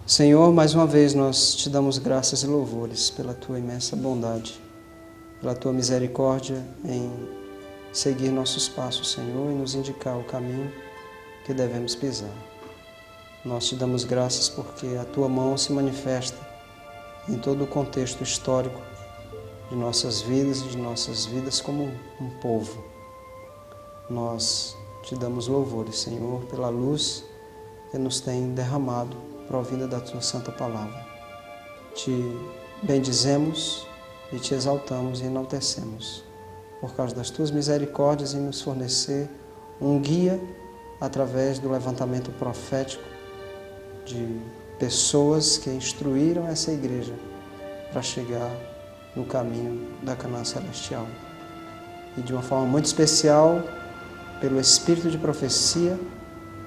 Senhor, mais uma vez nós te damos graças e louvores pela tua imensa bondade, pela tua misericórdia em seguir nossos passos, Senhor, e nos indicar o caminho que devemos pisar. Nós te damos graças porque a tua mão se manifesta em todo o contexto histórico de nossas vidas e de nossas vidas como um povo. Nós te damos louvores, Senhor, pela luz que nos tem derramado provinda da tua santa palavra. Te bendizemos e te exaltamos e enaltecemos por causa das tuas misericórdias em nos fornecer um guia através do levantamento profético de pessoas que instruíram essa igreja para chegar no caminho da Canaã celestial. E de uma forma muito especial, pelo espírito de profecia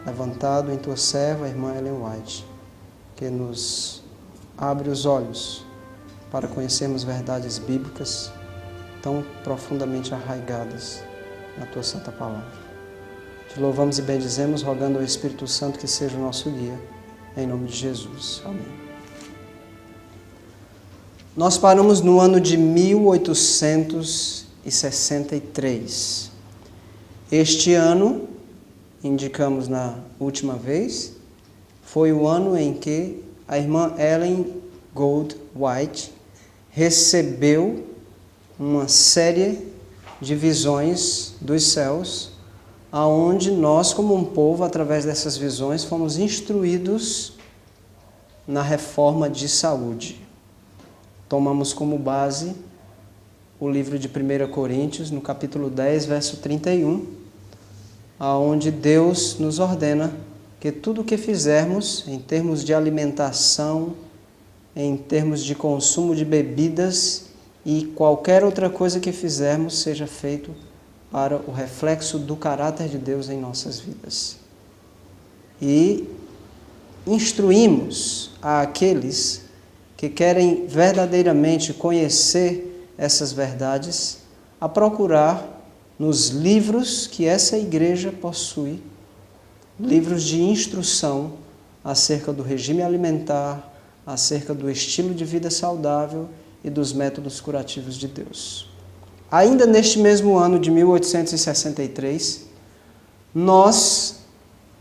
levantado em tua serva, a irmã Ellen White, que nos abre os olhos para conhecermos verdades bíblicas tão profundamente arraigadas na tua santa palavra. Te louvamos e bendizemos, rogando ao Espírito Santo que seja o nosso guia, em nome de Jesus. Amém. Nós paramos no ano de 1863. Este ano, indicamos na última vez, foi o ano em que a irmã Ellen Gold White recebeu uma série de visões dos céus, aonde nós, como um povo, através dessas visões, fomos instruídos na reforma de saúde. Tomamos como base o livro de 1 Coríntios, no capítulo 10, verso 31, aonde Deus nos ordena que tudo o que fizermos em termos de alimentação, em termos de consumo de bebidas e qualquer outra coisa que fizermos seja feito para o reflexo do caráter de Deus em nossas vidas. E instruímos àqueles que querem verdadeiramente conhecer essas verdades a procurar nos livros que essa igreja possui, livros de instrução acerca do regime alimentar, acerca do estilo de vida saudável e dos métodos curativos de Deus. Ainda neste mesmo ano de 1863, nós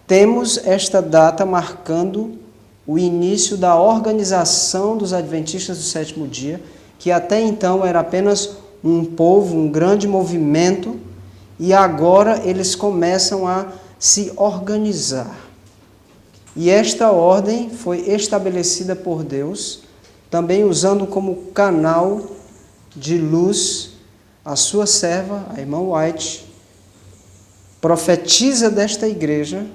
temos esta data marcando o início da organização dos Adventistas do Sétimo Dia, que até então era apenas um povo, um grande movimento, e agora eles começam a se organizar. E esta ordem foi estabelecida por Deus, também usando como canal de luz a sua serva, a irmã White, profetiza desta igreja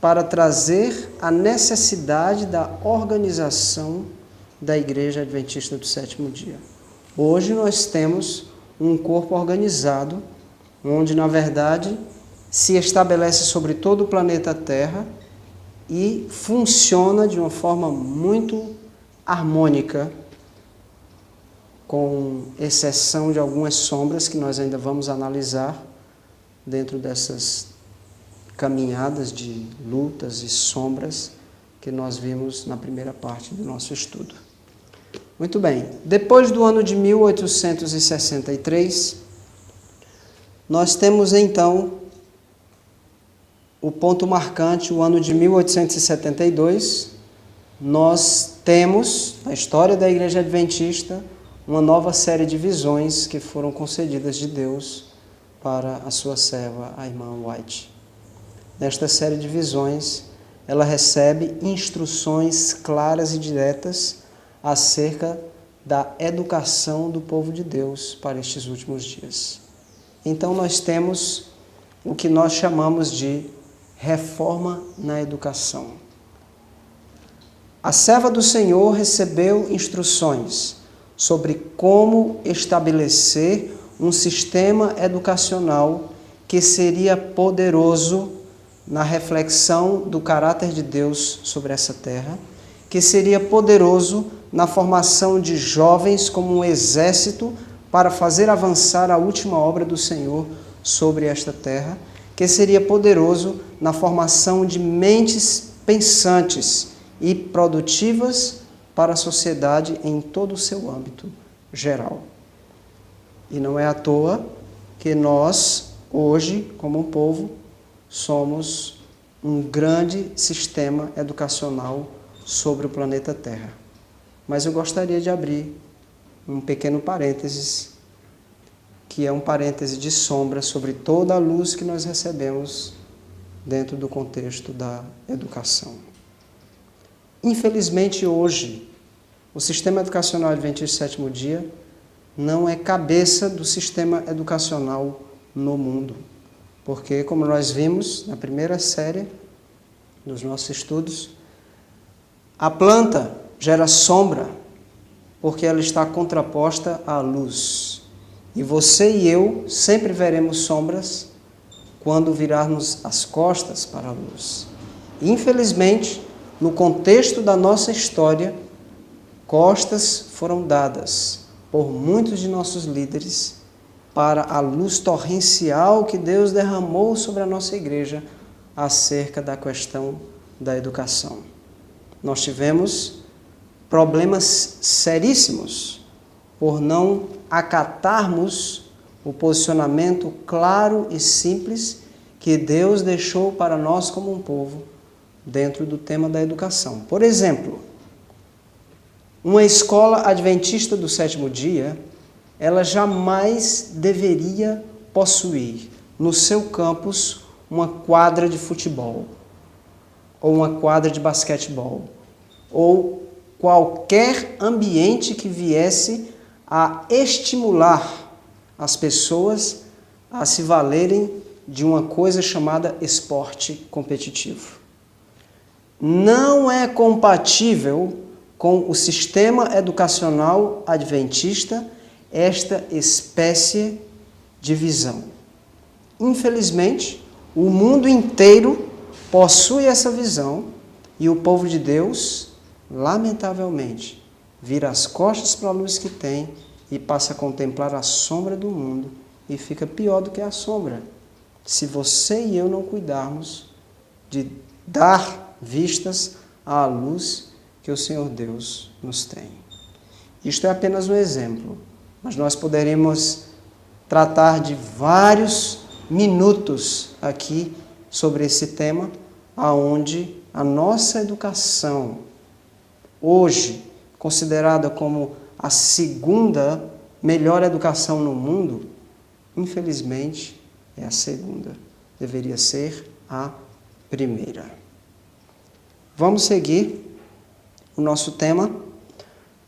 para trazer a necessidade da organização da Igreja Adventista do Sétimo Dia. Hoje nós temos um corpo organizado, onde, na verdade, se estabelece sobre todo o planeta Terra e funciona de uma forma muito harmônica, com exceção de algumas sombras que nós ainda vamos analisar dentro dessas caminhadas de lutas e sombras que nós vimos na primeira parte do nosso estudo. Muito bem, depois do ano de 1863, nós temos então o ponto marcante, o ano de 1872, nós temos, na história da Igreja Adventista, uma nova série de visões que foram concedidas de Deus para a sua serva, a irmã White. nesta série de visões, ela recebe instruções claras e diretas acerca da educação do povo de Deus para estes últimos dias. Então nós temos o que nós chamamos de reforma na educação. A serva do Senhor recebeu instruções sobre como estabelecer um sistema educacional que seria poderoso na reflexão do caráter de Deus sobre essa terra, que seria poderoso na formação de jovens como um exército para fazer avançar a última obra do Senhor sobre esta terra, que seria poderoso na formação de mentes pensantes e produtivas para a sociedade em todo o seu âmbito geral. E não é à toa que nós, hoje, como um povo, somos um grande sistema educacional sobre o planeta Terra. Mas eu gostaria de abrir um pequeno parênteses, que é um parêntese de sombra sobre toda a luz que nós recebemos dentro do contexto da educação. Infelizmente, hoje, o sistema educacional adventista sétimo dia não é cabeça do sistema educacional no mundo. Porque, como nós vimos na primeira série dos nossos estudos, a planta gera sombra porque ela está contraposta à luz. E você e eu sempre veremos sombras quando virarmos as costas para a luz. Infelizmente, no contexto da nossa história, costas foram dadas por muitos de nossos líderes para a luz torrencial que Deus derramou sobre a nossa igreja acerca da questão da educação. Nós tivemos problemas seríssimos por não acatarmos o posicionamento claro e simples que Deus deixou para nós como um povo dentro do tema da educação. Por exemplo, uma escola adventista do sétimo dia, ela jamais deveria possuir no seu campus uma quadra de futebol, ou uma quadra de basquetebol, ou qualquer ambiente que viesse a estimular as pessoas a se valerem de uma coisa chamada esporte competitivo. Não é compatível com o sistema educacional adventista esta espécie de visão. Infelizmente, o mundo inteiro possui essa visão e o povo de Deus, lamentavelmente, vira as costas para a luz que tem e passa a contemplar a sombra do mundo e fica pior do que a sombra, se você e eu não cuidarmos de dar vistas à luz que o Senhor Deus nos tem. Isto é apenas um exemplo, mas nós poderemos tratar de vários minutos aqui sobre esse tema, aonde a nossa educação, hoje considerada como a segunda melhor educação no mundo, infelizmente é a segunda, deveria ser a primeira. Vamos seguir o nosso tema.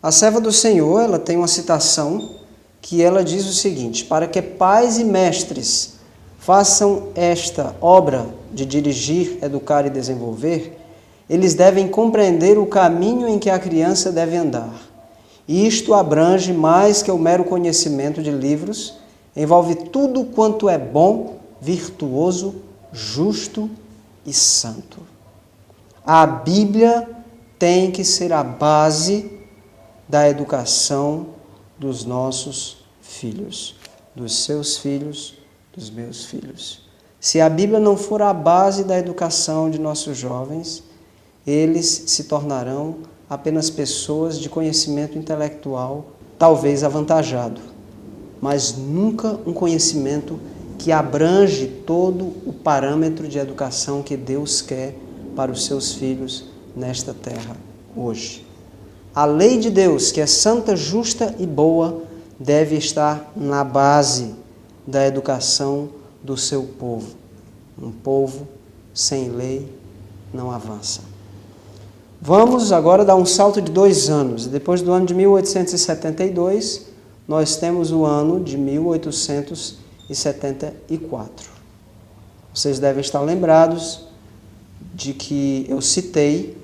A serva do Senhor, ela tem uma citação que ela diz o seguinte: para que pais e mestres façam esta obra de dirigir, educar e desenvolver, eles devem compreender o caminho em que a criança deve andar. Isto abrange mais que o mero conhecimento de livros, envolve tudo quanto é bom, virtuoso, justo e santo. A Bíblia tem que ser a base da educação dos nossos filhos, dos seus filhos, dos meus filhos. Se a Bíblia não for a base da educação de nossos jovens, eles se tornarão apenas pessoas de conhecimento intelectual, talvez avantajado, mas nunca um conhecimento que abrange todo o parâmetro de educação que Deus quer para os seus filhos nesta terra hoje. A lei de Deus, que é santa, justa e boa, deve estar na base da educação do seu povo. Um povo sem lei não avança. Vamos agora dar um salto de 2 anos. Depois do ano de 1872, nós temos o ano de 1874. Vocês devem estar lembrados de que eu citei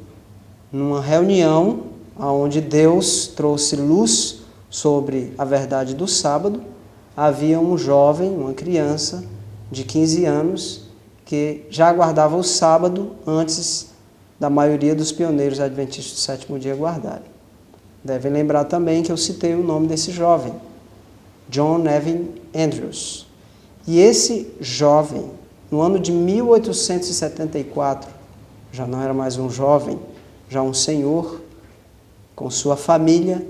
numa reunião onde Deus trouxe luz sobre a verdade do sábado. Havia um jovem, uma criança de 15 anos, que já aguardava o sábado antes da maioria dos pioneiros adventistas do sétimo dia guardarem. Devem lembrar também que eu citei o nome desse jovem, John Nevin Andrews. E esse jovem, no ano de 1874, já não era mais um jovem, já um senhor, com sua família.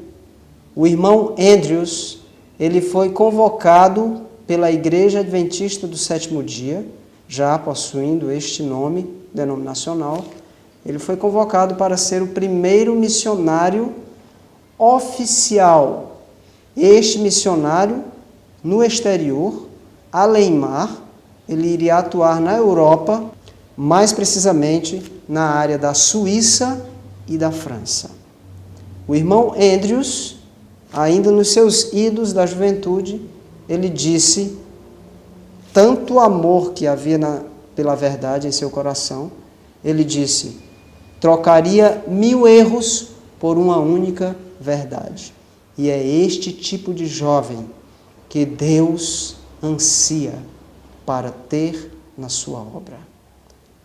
O irmão Andrews, ele foi convocado pela Igreja Adventista do Sétimo Dia, já possuindo este nome denominacional. Ele foi convocado para ser o primeiro missionário oficial. Este missionário, no exterior, além mar, ele iria atuar na Europa, mais precisamente na área da Suíça e da França. O irmão Andrews, ainda nos seus idos da juventude, ele disse tanto amor que havia pela verdade em seu coração, ele disse: trocaria 1000 erros por uma única verdade. E é este tipo de jovem que Deus ansia para ter na sua obra.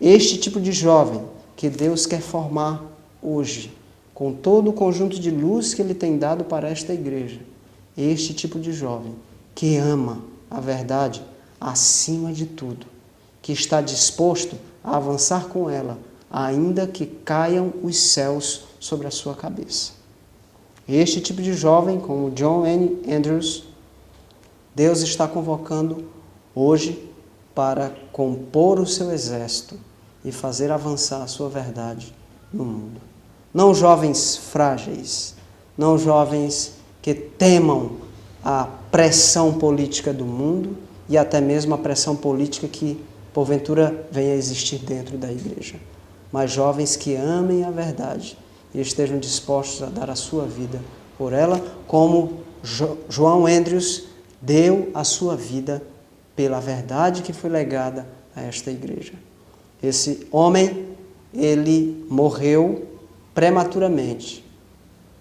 Este tipo de jovem que Deus quer formar hoje, com todo o conjunto de luz que Ele tem dado para esta igreja. Este tipo de jovem que ama a verdade acima de tudo, que está disposto a avançar com ela, ainda que caiam os céus sobre a sua cabeça. Este tipo de jovem, como John N. Andrews, Deus está convocando hoje para compor o seu exército e fazer avançar a sua verdade no mundo. Não jovens frágeis, não jovens que temam a pressão política do mundo e até mesmo a pressão política que porventura venha a existir dentro da igreja, mas jovens que amem a verdade e estejam dispostos a dar a sua vida por ela, como João Andrews deu a sua vida pela verdade que foi legada a esta igreja. Esse homem, ele morreu prematuramente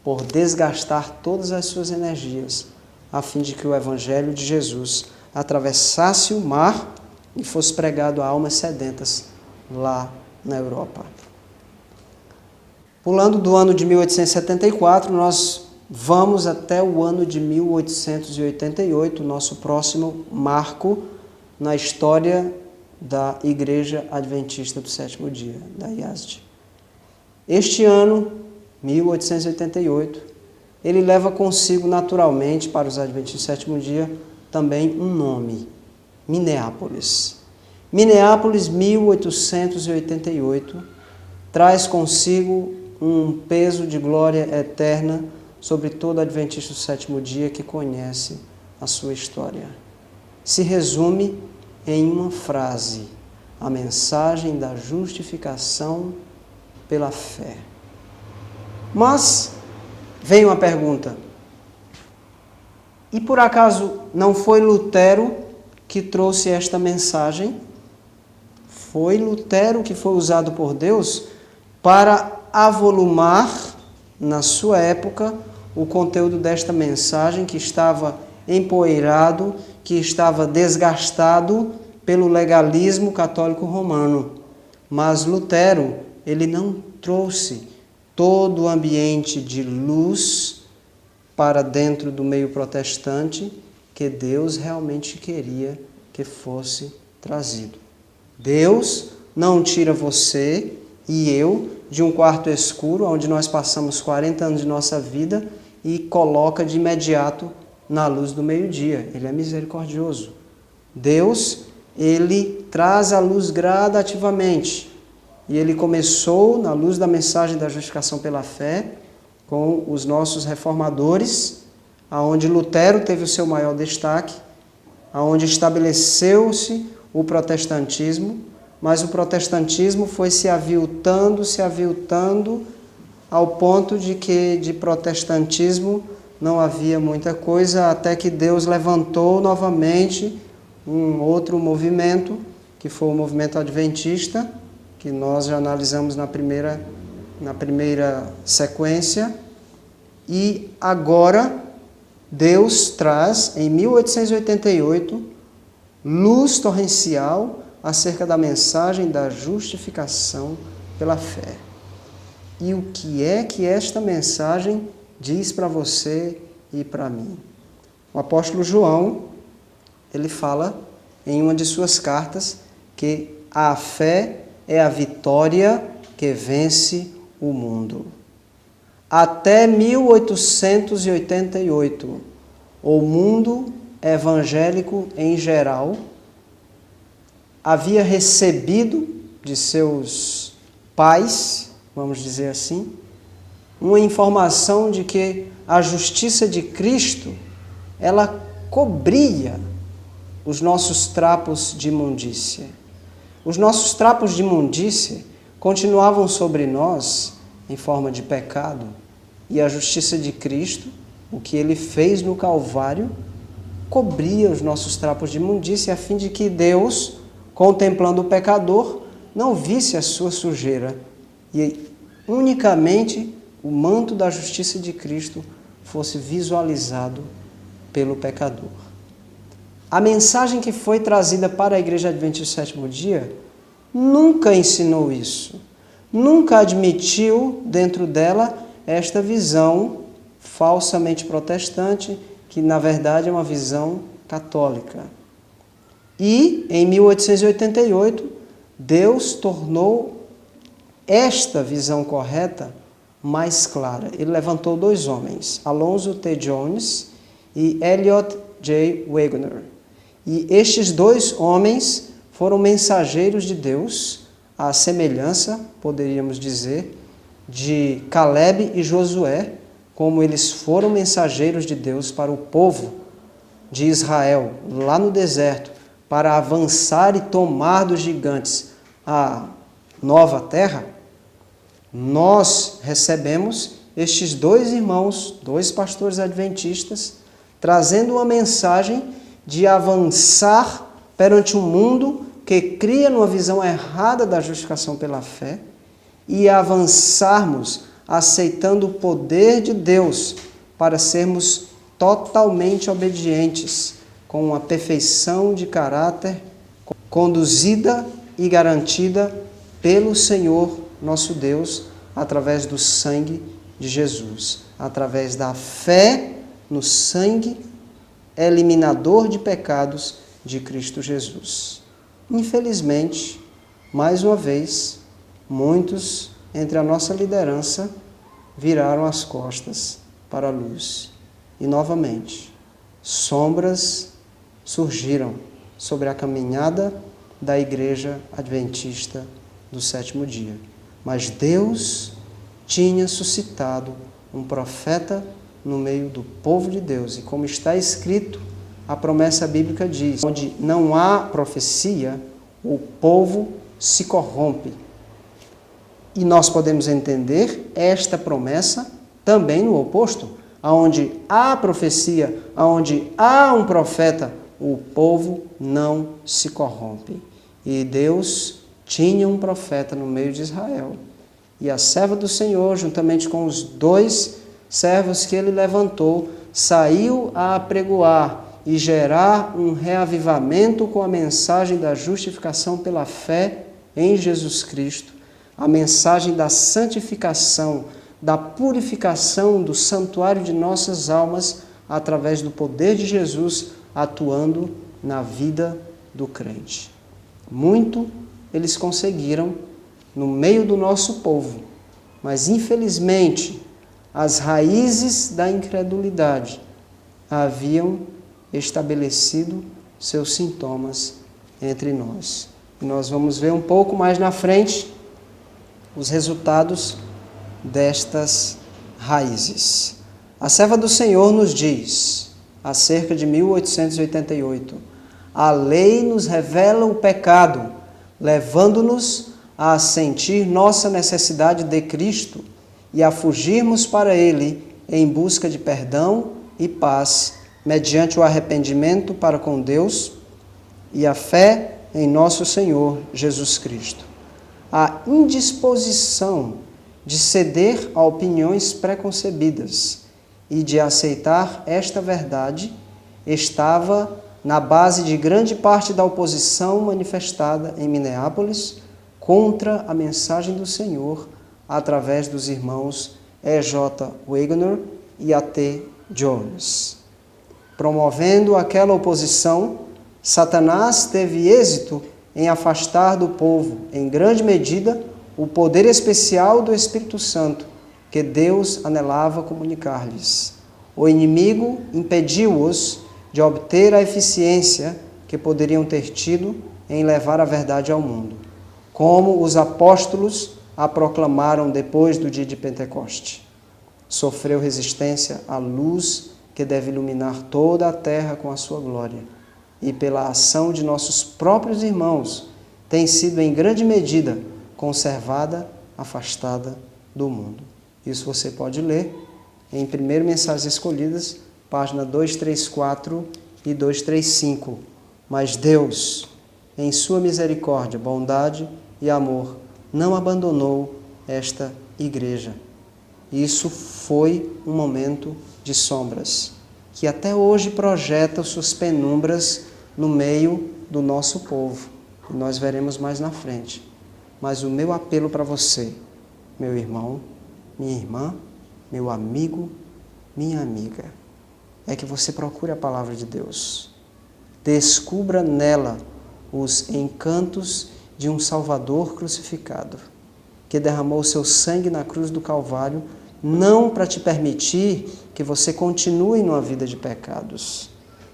por desgastar todas as suas energias a fim de que o evangelho de Jesus atravessasse o mar e fosse pregado a almas sedentas lá na Europa. Pulando do ano de 1874, nós vamos até o ano de 1888, nosso próximo marco na história da Igreja Adventista do Sétimo Dia, da IASD. Este ano, 1888, ele leva consigo naturalmente para os Adventistas do Sétimo Dia também um nome, Minneapolis. Minneapolis, 1888, traz consigo um peso de glória eterna sobre todo Adventista do Sétimo Dia que conhece a sua história. Se resume em uma frase: a mensagem da justificação pela fé. Mas vem uma pergunta: e por acaso não foi Lutero que trouxe esta mensagem? Foi Lutero que foi usado por Deus para avolumar, na sua época, o conteúdo desta mensagem que estava empoeirado, que estava desgastado pelo legalismo católico romano. Mas Lutero, ele não trouxe todo o ambiente de luz para dentro do meio protestante que Deus realmente queria que fosse trazido. Deus não tira você e eu de um quarto escuro, onde nós passamos 40 anos de nossa vida, e coloca de imediato na luz do meio-dia. Ele é misericordioso. Deus, ele traz a luz gradativamente. E ele começou na luz da mensagem da justificação pela fé, com os nossos reformadores, aonde Lutero teve o seu maior destaque, aonde estabeleceu-se o protestantismo, mas o protestantismo foi se aviltando, ao ponto de que de protestantismo não havia muita coisa, até que Deus levantou novamente um outro movimento, que foi o movimento adventista, que nós já analisamos na primeira sequência, e agora Deus traz, em 1888, luz torrencial acerca da mensagem da justificação pela fé. E o que é que esta mensagem diz para você e para mim? O apóstolo João, ele fala em uma de suas cartas que a fé é a vitória que vence o mundo. Até 1888, o mundo evangélico em geral havia recebido de seus pais, vamos dizer assim, uma informação de que a justiça de Cristo, ela cobria os nossos trapos de imundícia. Os nossos trapos de imundícia continuavam sobre nós em forma de pecado, e a justiça de Cristo, o que Ele fez no Calvário, cobria os nossos trapos de imundícia, a fim de que Deus, contemplando o pecador, não visse a sua sujeira, e unicamente o manto da justiça de Cristo fosse visualizado pelo pecador. A mensagem que foi trazida para a Igreja Adventista do Sétimo Dia nunca ensinou isso. Nunca admitiu dentro dela esta visão falsamente protestante, que na verdade é uma visão católica. E em 1888, Deus tornou esta visão correta mais clara. Ele levantou dois homens, Alonzo T. Jones e Elliot J. Wagner. E estes dois homens foram mensageiros de Deus, à semelhança, poderíamos dizer, de Caleb e Josué, como eles foram mensageiros de Deus para o povo de Israel, lá no deserto, para avançar e tomar dos gigantes a nova terra. Nós recebemos estes dois irmãos, dois pastores adventistas, trazendo uma mensagem de avançar perante um mundo que cria numa visão errada da justificação pela fé e avançarmos aceitando o poder de Deus para sermos totalmente obedientes, com uma perfeição de caráter conduzida e garantida pelo Senhor nosso Deus através do sangue de Jesus, através da fé no sangue eliminador de pecados de Cristo Jesus. Infelizmente, mais uma vez, muitos entre a nossa liderança viraram as costas para a luz. E novamente, sombras surgiram sobre a caminhada da Igreja Adventista do Sétimo Dia. Mas Deus tinha suscitado um profeta no meio do povo de Deus. E como está escrito, a promessa bíblica diz: onde não há profecia, o povo se corrompe. E nós podemos entender esta promessa também no oposto, aonde há profecia, aonde há um profeta, o povo não se corrompe. E Deus tinha um profeta no meio de Israel. E a serva do Senhor, juntamente com os dois servos que ele levantou, saiu a apregoar e gerar um reavivamento com a mensagem da justificação pela fé em Jesus Cristo, a mensagem da santificação, da purificação do santuário de nossas almas através do poder de Jesus atuando na vida do crente. Muito eles conseguiram no meio do nosso povo, mas infelizmente as raízes da incredulidade haviam estabelecido seus sintomas entre nós. E nós vamos ver um pouco mais na frente os resultados destas raízes. A serva do Senhor nos diz, acerca de 1888, a lei nos revela o pecado, levando-nos a sentir nossa necessidade de Cristo e a fugirmos para Ele em busca de perdão e paz, mediante o arrependimento para com Deus e a fé em nosso Senhor Jesus Cristo. A indisposição de ceder a opiniões preconcebidas e de aceitar esta verdade estava na base de grande parte da oposição manifestada em Minneapolis contra a mensagem do Senhor através dos irmãos E.J. Wagner e A.T. Jones. Promovendo aquela oposição, Satanás teve êxito em afastar do povo, em grande medida, o poder especial do Espírito Santo que Deus anelava comunicar-lhes. O inimigo impediu-os de obter a eficiência que poderiam ter tido em levar a verdade ao mundo, como os apóstolos a proclamaram depois do dia de Pentecoste. Sofreu resistência à luz que deve iluminar toda a terra com a sua glória, e pela ação de nossos próprios irmãos, tem sido em grande medida conservada, afastada do mundo. Isso você pode ler em 1 Mensagens Escolhidas, página 234 e 235. Mas Deus, em sua misericórdia, bondade e amor, não abandonou esta igreja. Isso foi um momento de sombras, que até hoje projeta suas penumbras no meio do nosso povo. E nós veremos mais na frente. Mas o meu apelo para você, meu irmão, minha irmã, meu amigo, minha amiga, é que você procure a palavra de Deus. Descubra nela os encantos de um Salvador crucificado, que derramou seu sangue na cruz do Calvário, não para te permitir que você continue numa vida de pecados,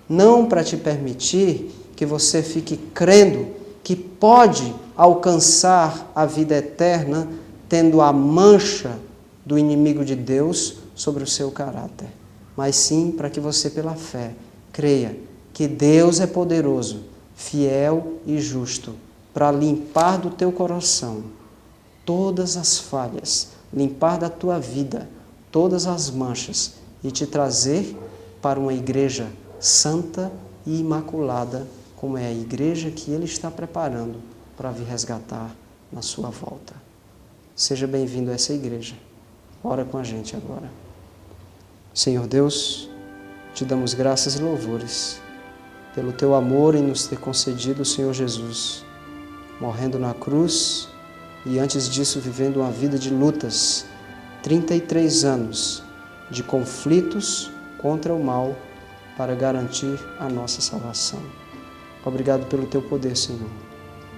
não para te permitir que você fique crendo que pode alcançar a vida eterna tendo a mancha do inimigo de Deus sobre o seu caráter, mas sim para que você, pela fé, creia que Deus é poderoso, fiel e justo para limpar do teu coração todas as falhas, limpar da tua vida todas as manchas e te trazer para uma igreja santa e imaculada, como é a igreja que Ele está preparando para vir resgatar na sua volta. Seja bem-vindo a essa igreja. Ora com a gente agora. Senhor Deus, te damos graças e louvores pelo teu amor em nos ter concedido o Senhor Jesus, morrendo na cruz e antes disso vivendo uma vida de lutas, 33 anos de conflitos contra o mal para garantir a nossa salvação. Obrigado pelo teu poder, Senhor,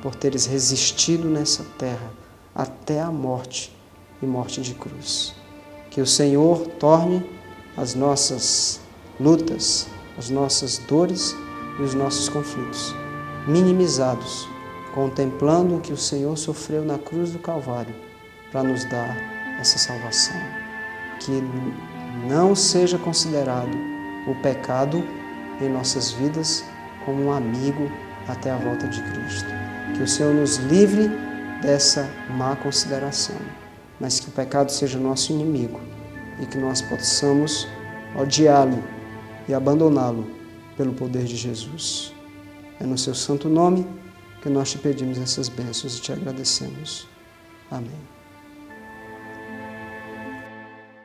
por teres resistido nessa terra até a morte e morte de cruz. Que o Senhor torne as nossas lutas, as nossas dores e os nossos conflitos minimizados, contemplando o que o Senhor sofreu na cruz do Calvário para nos dar essa salvação. Que não seja considerado o pecado em nossas vidas como um amigo até a volta de Cristo. Que o Senhor nos livre dessa má consideração, mas que o pecado seja nosso inimigo e que nós possamos odiá-lo e abandoná-lo pelo poder de Jesus. É no seu santo nome que nós te pedimos essas bênçãos e te agradecemos. Amém.